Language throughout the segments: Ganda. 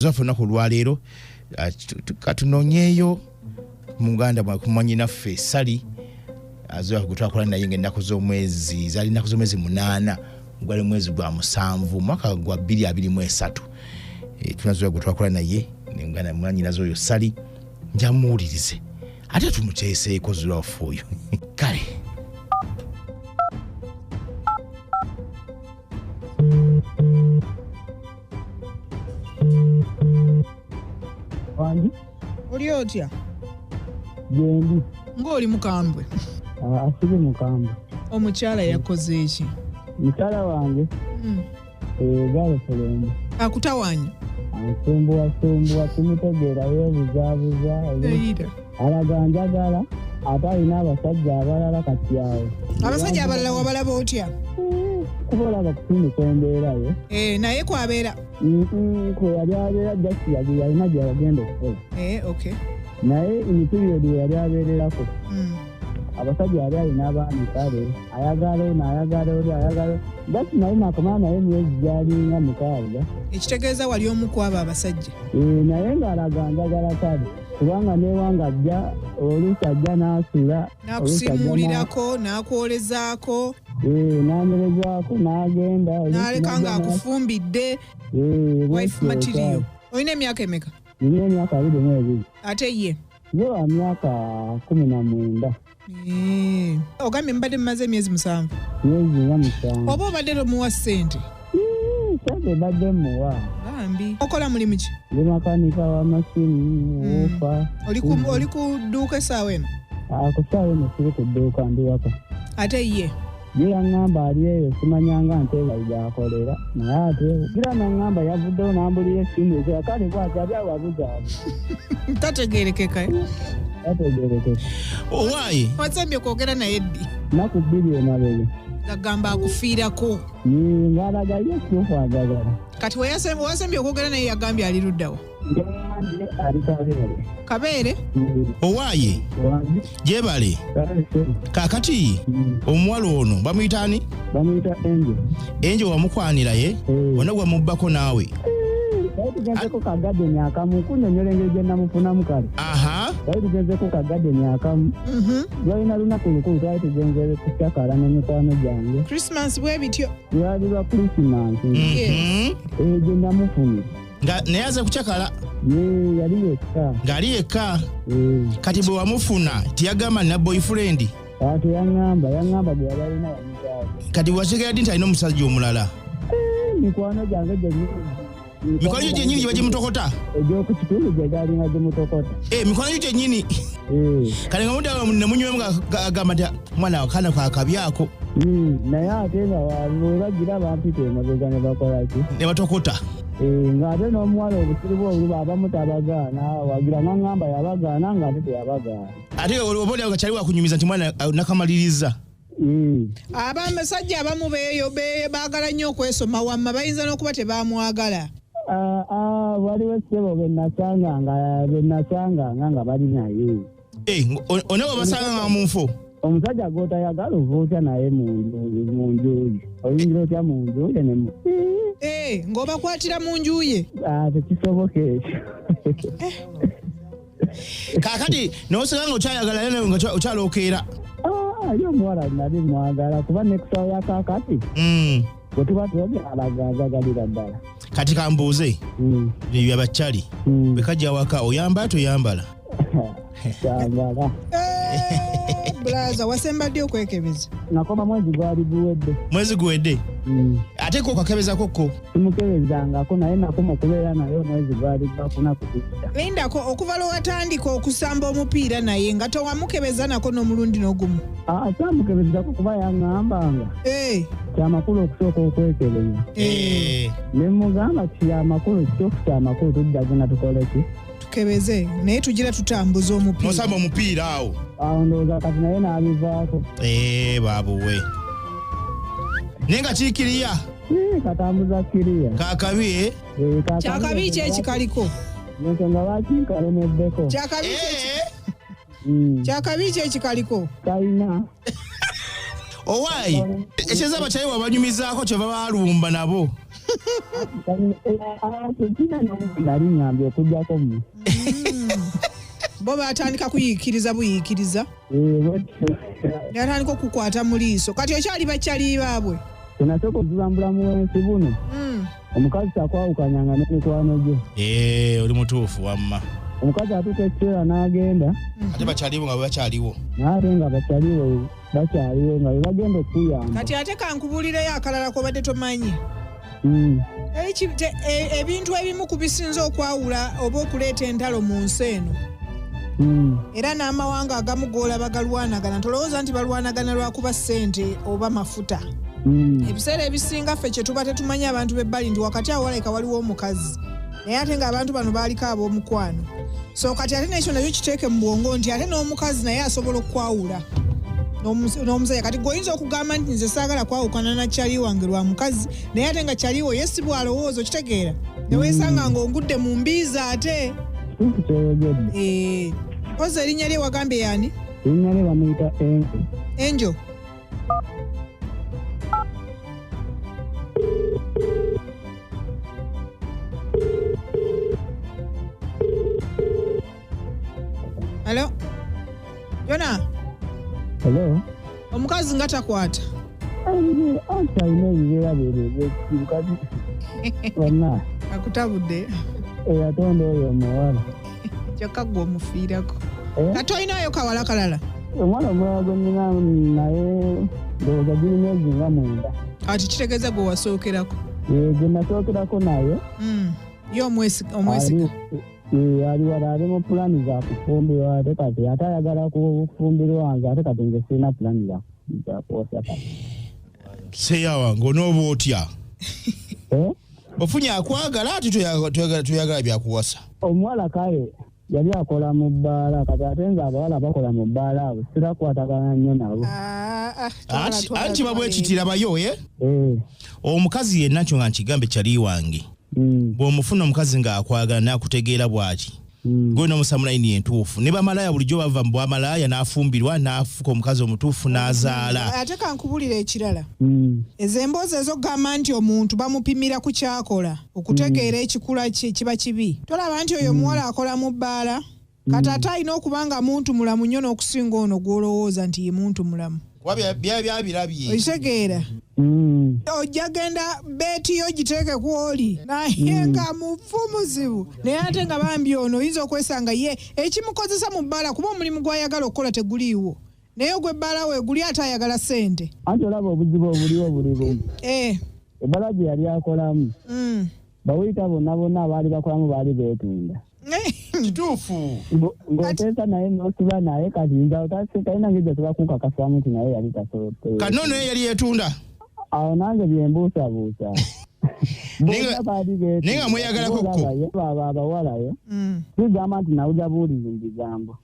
Zafuna ku lwaleero katunonyeeyo muganda mwakumanyi naffe Sali azoya kutwakola naye ng'ennaku z'omwezi zaali nnaku z'omwezi 8 gwali mwezi gwa 7 mwaka gwa 2023 tunazoya kutwakola naye muganda mwanyi nazo oyo Sali njamuwulirize ate tumuteeseeko zulafu oyo kale Wangi oli otya gendi ng'oli mukambwe asiri mukambwe omukyala yakoze eki mukyala wange gale fulembe akutawanya asumbuwasumbuwa tumutegeera yeebuzaabuza eyira alaga njagala ate alina abasajja abalala kati awo abasajja abalala wabalaba otya kuba olaba kutundu kwembeerayo naye kwabeera kwe yali abeera jasi yalina gye yagenda okukola okay naye emipiriyodi we yali abeererako abasajja yali alina abaami kale ayagala ono ayagala oli ayagala jasi naye nakomala naye myezi gyalinga 6 ekitegeeza wali omu ku abo abasajja naye ng'alaga njagala kale kubanga newanga ajja oluusi ajja n'asula n'akusimuulirako n'akwolezaako n'anywerezaako n'agenda n'aleka ng'akufumbidde wife material. Olina emyaka emeka? Nina emyaka 22. Ate ye? Ye wa myaka 19. Ogambye mbadde mmaze emyezi 7. Myezi 5. Oba obadde tomuwa ssente? Sente badde muwa. Bambi. Okola mulimu ki? Ndi makanika wa masimu, ufa. Oli ku dduuka essaawa eno? Ku ssaawa eno siri ku dduuka ndi waka. Ate ye? Ye yaŋŋamba ali eyo simanyanga nte gy'akolera naye ate gira naŋŋamba yavuddewo n'ambulira essimu ekira kale bw'ati ali awo abuzaabu. Tategeerekeka. Tategeerekeka. Owaaye? Wasembye kwogera naye ddi? Nnaku 2 emabega. Gagamba akufiirako. Ng'alaga ye kituufu agagala. Kati wasembye okwogera naye yagambye ali luddawa? Ali Kabeere. Kabeere? Owaaye? Gyebale? Kaakati omuwala ono bamuyita ani? Bamuyita Enje. Enje wamukwanira ye? Wonna gwamubbako naawe? Bayi tugenzeko kagadeni akamu kunyonyola engeri gye namufunamu kale. Bayi tugenzeko kagadeni akamu. Lwalina lunaku lukulu twali tugenze kukyakala n'emikwano gyange. Christmas bwe bityo? Lwali lwa Christmas. Gye namufunira. Naye aze kukyakala? Yali yekka. Ng'ali yekka? Kati bwe wamufuna tiyagamba nina boyfriend? Ate yaŋŋamba gwe yali alina yamuzaawo. Kati bw'ategeera ddi nti alina omusajja omulala? Mikwano gyange gyennyini. Mikwano gyo gyennyini gye bagimutokota? Egy'oku kitundu gye galinga gimutokota. Mikwano gyo gyennyini? Kale nga mudde ne munywemu agamba nti mwana wakana kwakabyako. Naye ate nga webagira bampita emabega ne bakola ki? Ne batokota? Ng'ate n'omuwala obusiri bwe oluba abamu tabagaana wagira n'aŋŋamba yabagaana ng'ate teyabagaana. Ate oboolyawo nga kyali wakunyumiza nti mwana nakamaliriza? Abasajja abamu baagala nnyo okwesoma wamma bayinza n'okuba tebamwagala. Waliwo essebo be nasanganga nga bali naye. Onewe basanga nga mu nfo? Omusajja gw'otayagala ova otya naye mu nju ye. Oyingira otya mu nju ye ne ng'obakwatira mu nju ye? Tekisoboka ekyo. Kaakati n'osanga nga okyayagala naye nga okyalookeera? Ye omuwala nali mwagala kuba n'ekusawo ya kaakati. Bwe tuba twogera alaga ajagalira ddala. Kati kambuuze ebyo abakyali bwe kajja waka oyambala toyambala? Kyambala. Blaza wasemba ddi okwekebeza? Nakoma mwezi gwali guwedde. Mwezi guwedde? Ate ko okakebezako ko? Simukebezangako naye nakoma okubeera naye omwezi gwali gwafuna kukutta. Lindako okuva lwe watandika okusamba omupiira naye nga towamukebeza nako n'omulundi n'ogumu? Samukebezako kuba yaŋŋambanga. Kyamakulu okusooka okwekebeza. Ne mugamba kyamakulu kitoofu kyamakulu tujja genda tukole ki? Tukebeze naye tugira tutambuza omupiira. Nosamba omupiira awo? Awo ndowooza kati naye n'abivaako. Baabuwe. Naye nga kiikiriya? Katambuza kiriya. Kaakabi? Kyakabi ki ekikaliko? Ensonga lwaki nkalemeddeko. Kyakabi ki ekikaliko? Talina. Owaayi, ekyeza abakyali wabanyumizaako kyeva baalumba nabo. Kina nali ngambye okujjako mu. Bo batandika kuyiikiriza buyiikiriza. Yatandika okukwata mu liiso. Kati okyali bakyali baabwe. Tunasooka okuzibambula mu wensi buno. Omukazi takwawukanyanga n'emikwano gye. Oli mutuufu wamma. Omukazi atuuka ekiseera n'agenda. Ate bakyaliwo nga bakyaliwo. Naate nga bakyaliwo nga bwe bagenda okuyamba. Kati ate kankubuulireyo akalala kobadde tomanyi. Ebintu ebimu ku bisinza okwawula oba okuleeta entalo mu nsi eno. Era n'amawanga agamu g'olaba galwanagana tolowooza nti balwanagana lwakuba ssente oba mafuta. Ebiseera ebisinga ffe kye tuba tetumanyi abantu b'ebbali nti wakati awo walabika waliwo omukazi naye ate ng'abantu bano baaliko ab'omukwano. So kati ate n'ekyo nakyo kiteeke mu bwongo nti ate n'omukazi naye asobola okwawula n'omusajja. Kati gweoyinza okugamba nti nze saagala kwawukana na kyali wange lwa mukazi naye ate nga kyaliwo ye si bwalowooza okitegeera ne weesanga ng'ongudde mu mbiiza ate. Oza erinnya lye wagambye yaani? Erinnya lye bamuyita Enjo. Enjo. Hello? Yona? Hello? Omukazi nga takwata? Anti alina ebibeera byebyo wonna. Akutabudde? Eyatonda oyo omuwala. Kyokka gwe omufiirako. Kati olinayo kawala kalala? Omwana omulala gwe nnina naye ndowooza giri myezi nga 9. Kati kitegeeza gwe wasookerako? Gwe nasookerako naye. Ye omwesiga? Ali wala ali mu pulaani za kufumbirwa ate kati ate ayagala kufumbirwa nze ate kati nze sirina pulaani za kwosa kati. Seyawa ng'onooba otya? Ofunye akwagala ate tuyagala byakuwasa? Omuwala kale yali akola mu bbaala kati ate nze abawala bakola mu bbaala abo sirakwatagana nnyo nabo. Anti babwekitira bayo omukazi yenna kyo nga nkigambe kyali wange. Bw'omufuna omukazi ng'akwagala n'akutegeera bw'aki gwe n'omusamulayini entuufu ne bamalaya bulijjo bava mu bwamalaaya n'afumbirwa n'afuka omukazi omutuufu n'azaala. Ate kankubulira ekirala ezo emboozi ez'okugamba nti omuntu bamupimira ku kyakola okutegeera ekikula kye kiba kibi. Tolaba nti oyo omuwala akola mu bbaala kati ate alina okuba nga muntu mulamu nnyo n'okusinga ono gw'olowooza nti ye muntu mulamu. Byabirabye. Okitegeera? Ojja genda beeti yo giteeke ku oli naye nga mufu muzibu naye ate nga bambi ono oyinza okwesanga ye ekimukozesa mu bbaala kuba omulimu gw'ayagala okukola teguliiwo naye ogwe bbaala we guli ate ayagala ssente. Anti olaba obuzibu obuliwo buli bumu. Ebbaala gye yali akolamu bawuyita bonna abaali bakolamu baali beetunda. Kituufu. Ng'oteesa naye n'osiba naye kati nza talina ng'ejja tebakukakasamu nti naye yali tasobote. Kati nono yali yeetunda? Awo nange byembuusabuusa. Naye nga mweyagalako kko? Abawalayo sigamba nti nawuja buulizi mu bigambo.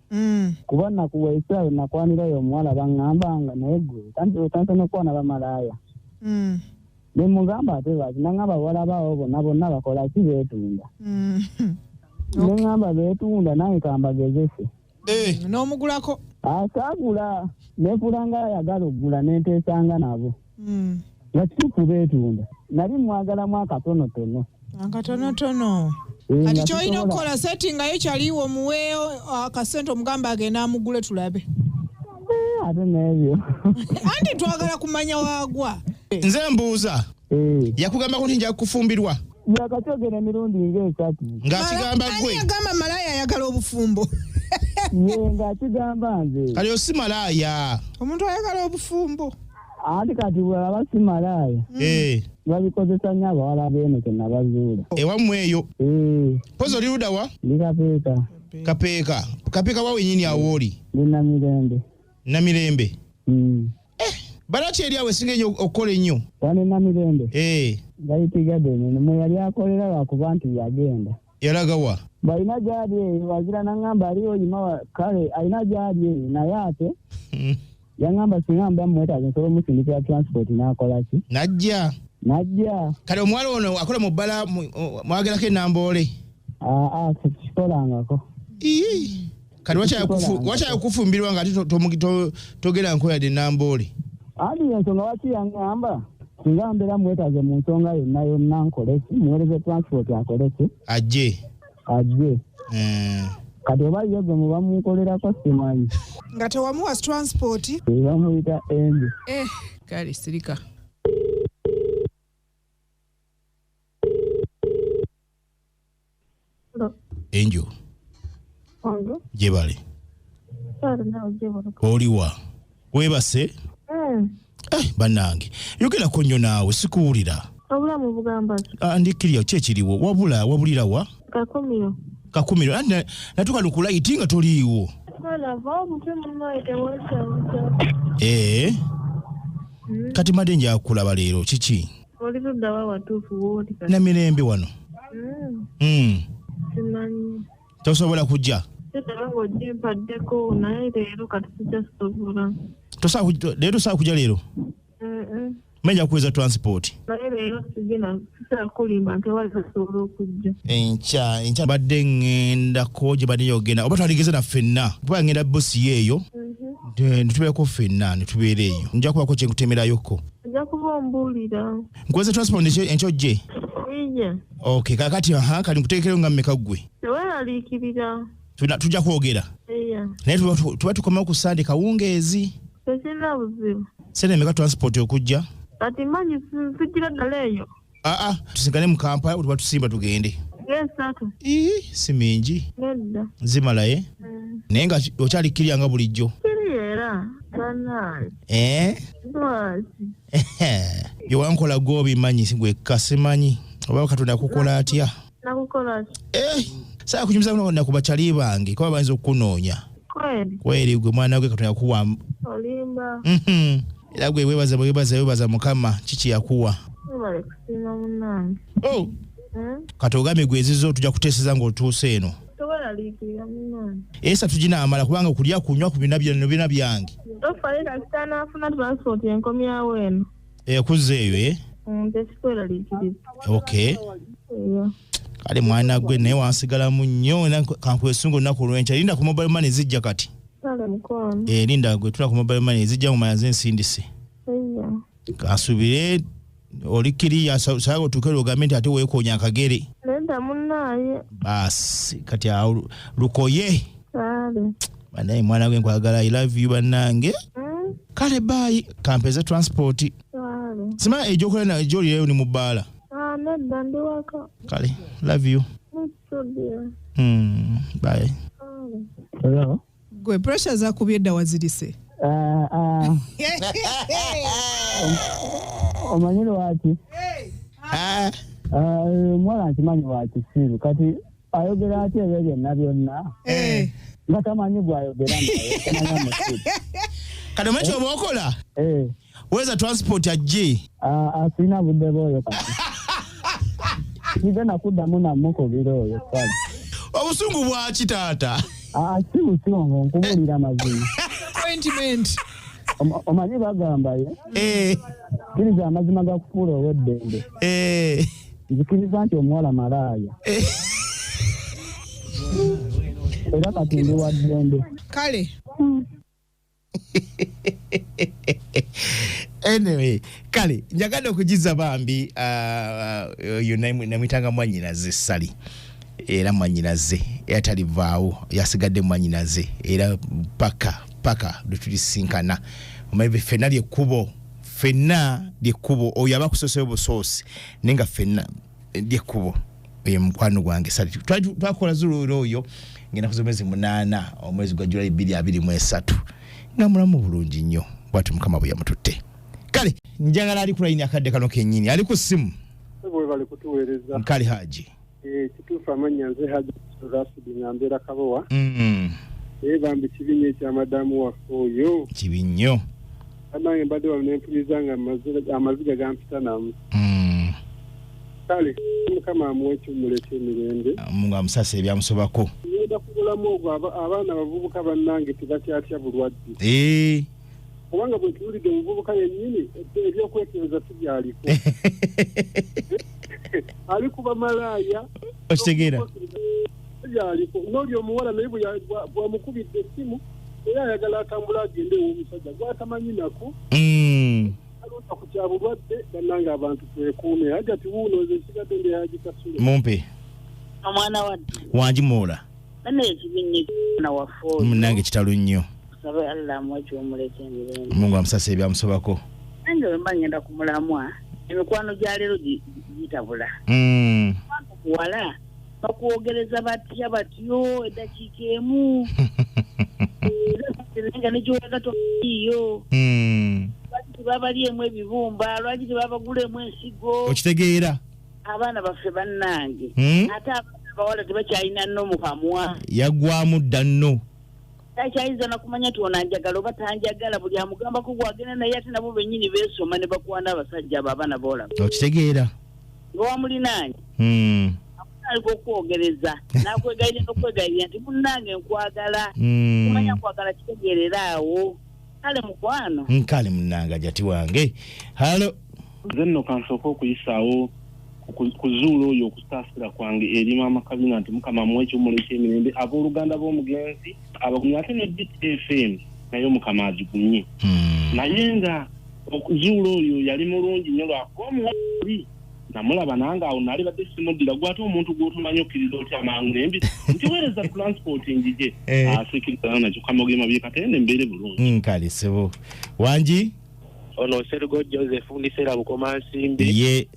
Kuba nakuweesa nakwanira oyo omuwala baŋŋambanga naye gwe tansa n'okwana bamalaaya. Ne mugamba ate lwaki naŋŋamba bawala baawo bonna bakola ki beetunda. Neŋŋamba beetunda naye kambagezese. N'omugulako? Asaagula neefulanga ayagala okugula n'enteesanga nabo. Nga kituufu beetunda. Nali mwagalamu akatonotono. Akatonotono. Kati ky'olina okukola settingayo kyaliwo omuweeyo akasente omugamba agenda amugule tulabe. Ate n'ebyo. Anti twagala kumanya waagwa. Nze mbuuza. Yakugambako nti nja kufumbirwa? Yakakyogera emirundi ng'esatu. Ng'akigamba gwe? Ani yagamba malaaya ayagala obufumbo? Ye ng'akigamba nze. Kati osi malaaya. Omuntu ayagala obufumbo. Anti kati bw'aba si malaaya. Babikozesa nnyo abawala b'eno kye nabazuula. Ewammwe eyo? Pozi oli ludda wa? Ndi Kapeeka. Kapeeka. Kapeeka wa wennyini awo oli? Ndi Namirembe. Namirembe? Balaki eri awo esinga ennyo okukola ennyo? Wano Namirembe? Bayitigaddene mwe yali akolera lwakuba nti yagenda. Yalaga wa? Balina gyali eyo wagira naŋŋamba aliyo nyuma kale alina gyali eyo naye ate yaŋŋamba singa mba mwetaaga nsobola omusindikira transport n'akola ki? Najja. Kale omuwala ono akola mu bbala mwagerako ennamboole? Kikolangako. Kati wakyaya kufumbirwa nga ate togera nkoyadde ennamboole? Andi ensonga waki yaŋŋamba singa mbeera mwetaaze mu nsonga yonna nkoleki muweereze transport akoleki ajje kati oba ye gwe muba munkolerako simanyi nga tewamuwa transport bamuyita endi kale sirika Angel jebale oliwa webase bannange yogerako nnyo naawe sikuwulira obulamu bugamba ndikirya kyekiriwo wabulira wa kakumiro natuka lukulayiti nga toliiwo kati madde njakulaba leero kiki oli luddawa watuufu wooti na mirembe wano simanyi tosobola kujja tetabanga ogyempaddeko naye leero kati sijja sobola leero tosobola kujja leero menja kuweza transport naye leero sisobola kulimba nti wali tasobola okujja enkya badde ŋŋendako gye badde yogenda oba twaligeze naffenna kuba ŋŋenda bosi yeeyo netubeerako ffenna netubeera eyo nja kubako kyenkutemerayoko nja kuba ombuulira nkuweze transport enkyojje iya okay kakati kali nkuteekereyo nga mmeka ggwe teweeraliikirira tujja kwogera iya naye tuba tukomawo ku sande kawungeezi tekirina buzibu sente emeka transport okujja kati manyi sijira ddala eyo tusingane mu Kampala tuba tusimba tugende ng'esatu si mingi nedda zimalaye naye nga okyalikirya nga bulijjo kiri era banaye lwaki byewankola gobimanyi gwekka simanyi oba Katonda akukola atya nakukola ki saa kunyumiza na kubakyali bange kuba bayinza okukunoonya kweri gwe mwana gwe Katonda yakuwa olimba era gwe webaza Mukama kiki yakuwa ebale kusiima munnange kati ogambe gwe ezizo tujja kuteeseza ng'otuuse eno toweraliikirira munnange esa tuginaamala kubanga okulya kunywa ku bina byange tofayo kasita naafuna transport enkomyawo eno ekuzzeeyo tekikweraliikiriza okay kale mwana gwe naye wansigalamu nnyo kankwesunga olunaku olw'enkya linda ku mobile money zijja kati kale mukwano linda gwe tula ku mobile money zijja mu mayaze ensindise kansubire olikiriya saa otuukere ogambe nti ate weekoonya akagere nedda munnaye baasi kati awo lukoye kale banaye mwana gwe nkwagala I love you bannange kale baayi kampeze transport kale sima egyokola egyolireyo ni mu bbaala nedda ndi waka kale love you bye hello gwe pressure zakubye edda wazirise omanyire waki omuwala nkimanyi wakisiru kati ayogera atya ebyo byonna byonna nga tamanyi gwayogera kati omanyi kyoba okola weza transport ajje asina budde bwoyo kati kigenda kuddamu namukubira oyo kale obusungu bwaki taata si busungu nkubulira mazima appointment omanyi bagamba ye kiriza amazima gakufuula ow'eddembe nzikiriza nti omuwala malaaya era kati ndi wa ddembe kale anyway kale njagadde okugiza bambi oyo namwitanga mwanyinaze Sally era mwanyinaze yatalivaawo yasigadde mwanyinaze era paka lwetulisinkana omayive ffenna lyekkubo oyo aba kusoseyo busoosi naye nga ffenna lyekkubo oyo mukwano gwange Sally twakola zululo oyo ngenda kuza omwezi 8 omwezi gwa July 2023 nga mulamu bulungi nnyo bwatu Mukama bwe yamututte kale njagala ali ku line akadde kano kennyini ali ku simu bwe bali kutuweereza nkali Haji kituufu amanya nze Haji Rashid Ngambera Kabowa bambi kibinyo ekya madamu waffe oyo kibinyo abange mbadde wamnempuliriza nga amaziga gampita namu kale Mukama amuwe ekyomuleka emirembe mungu amusasa ebyamusobako ngenda kubulamu ogwo abaana abavubuka bannange tebakyatya bulwadde kubanga bwe tuwulidde omuvubuka yennyini ebyokweteeza tubyaliko ali kuba malaaya okitegeera tubyaliko n'oli omuwala naye bwamukubidde essimu era ayagala atambula agende ew'omusajja gwatamanyi nako kutuusa ku kya bulwadde bannange abantu twekuume hagati wuuno nze nsigadde ndi Haji Kasule mumpe omwana wadde wanjimoola nane ekibinyi na wafo munnange kitalo nnyo sabe Allah mwacho omuleke emirembe Mungu amusasa ebyamusobako nange bwe mba ngenda ku mulamwa emikwano gya leero gitabula wala bakwogereza batya batyo eddakiika emu nga negyowaga toiyo lwaki tebabaliemu ebibumba lwaki tebabagulemu ensigo okitegeera abaana baffe bannange ate abaana abawala tebakyalina nno mu kamwa yaggwamu dda nno takyayinza nakumanya ti ono anjagala oba tanjagala buli amugambako gwagenda naye ate nabo bennyini beesoma ne bakwana abasajja abo abaana boolaba okitegeera nga wamulinaanye aliko okwogereza nakwegayirira n'okwegayirira nti munnange nkwagala kumanya nkwagala kitegeerera awo kale mukwano nkale munnanga jati wange halo nze nno kansooka okuyisaawo kuzuula oyo okusaasira kwange eri maama Kabina nti mukama mwekyo muleke emirembe abooluganda b'omugenzi abagumye ate ne BTFM naye mukama agigumye naye nga okuzuula oyo yali mulungi nnyo lwakuba omuwali namulaba nange awo nali badde simuddira gwate omuntu gw'otumanyi okkiriza otya amangu nembi nti weereza transporting gye asikiriza nakyo kamogema byekatende mbeere bulungi nkale sebo wanji ono Sergo Joseph Ndisera Bukomansimbi ye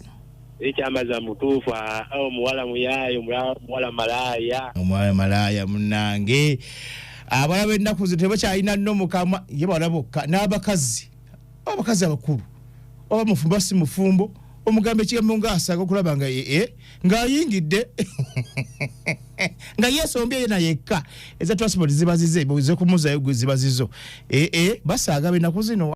ekyamaza mutuufu omuwala muyayo muwala malaya omwala malaya munnange abala b'ennaku zino tebakyalina nno mukama ye bawala bokka n'abakazi abakulu oba mufumbo si mufumbo omugambe ekigambo ng'asaaga okulaba nga ng'ayingidde nga yeesombye yena yekka eza transport zibazize bwe kumuzayo zibazizo basaaga b'ennaku zino